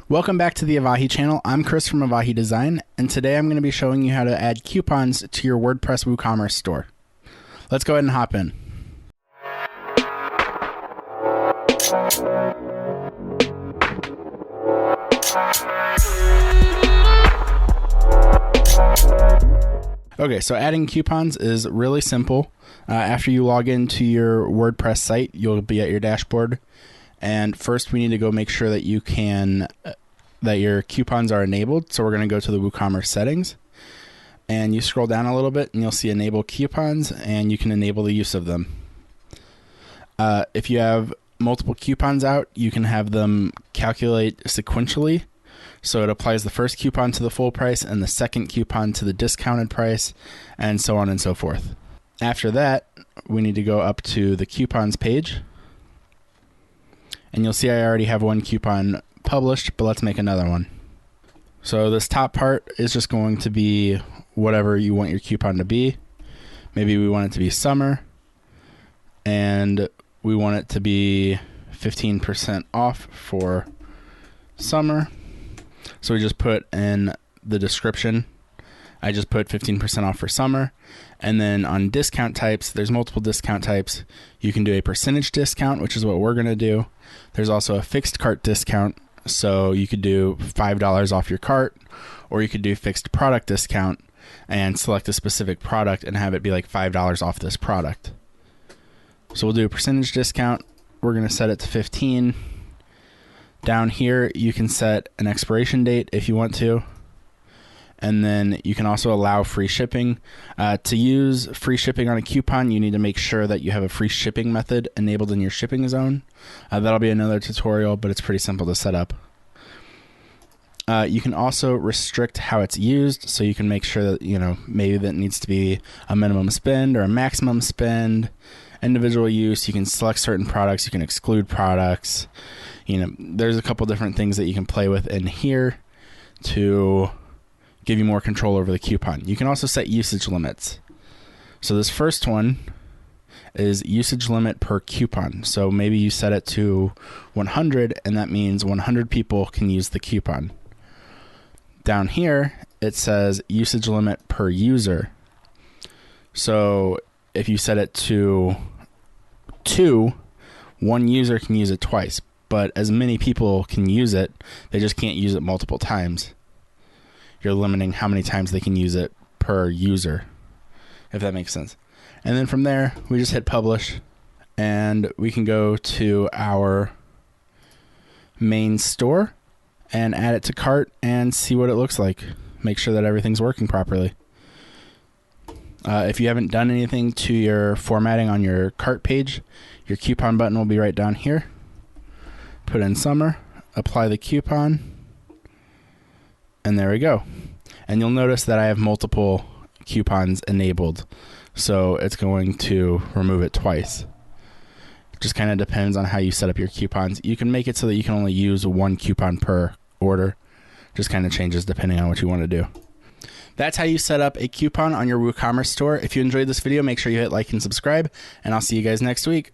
Welcome back to the Avahi channel. I'm Kris from Avahi Design, and today I'm going to be showing you how to add coupons to your WordPress WooCommerce store. Let's go ahead and hop in. Okay, so adding coupons is really simple. After you log into your WordPress site, you'll be at your dashboard. And first we need to go make sure that that your coupons are enabled. So we're going to go to the WooCommerce settings, and you scroll down a little bit and you'll see enable coupons, and you can enable the use of them. If you have multiple coupons out, you can have them calculate sequentially. So it applies the first coupon to the full price and the second coupon to the discounted price, and so on and so forth. After that, we need to go up to the coupons page, and you'll see I already have one coupon published, but let's make another one. So this top part is just going to be whatever you want your coupon to be. Maybe we want it to be summer, and we want it to be 15% off for summer. So we just put in the description, I just put 15% off for summer. And then on discount types, there's multiple discount types. You can do a percentage discount, which is what we're going to do. There's also a fixed cart discount. So you could do $5 off your cart, or you could do fixed product discount and select a specific product and have it be like $5 off this product. So we'll do a percentage discount. We're going to set it to 15. Down here, you can set an expiration date if you want to. And then you can also allow free shipping. To use free shipping on a coupon, you need to make sure that you have a free shipping method enabled in your shipping zone. That'll be another tutorial, but it's pretty simple to set up. You can also restrict how it's used, so you can make sure that, maybe that needs to be a minimum spend or a maximum spend. Individual use, you can select certain products, you can exclude products. There's a couple different things that you can play with in here to give you more control over the coupon. You can also set usage limits. So this first one is usage limit per coupon. So maybe you set it to 100, and that means 100 people can use the coupon. Down here, it says usage limit per user. So if you set it to 2, one user can use it twice, but as many people can use it, they just can't use it multiple times. You're limiting how many times they can use it per user, if that makes sense. And then from there, we just hit publish, and we can go to our main store and add it to cart and see what it looks like. Make sure that everything's working properly. If you haven't done anything to your formatting on your cart page, your coupon button will be right down here. Put in summer, apply the coupon, and there we go. And you'll notice that I have multiple coupons enabled, so it's going to remove it twice. It just kind of depends on how you set up your coupons. You can make it so that you can only use one coupon per order. Just kind of changes depending on what you want to do. That's how you set up a coupon on your WooCommerce store. If you enjoyed this video, make sure you hit like and subscribe, and I'll see you guys next week.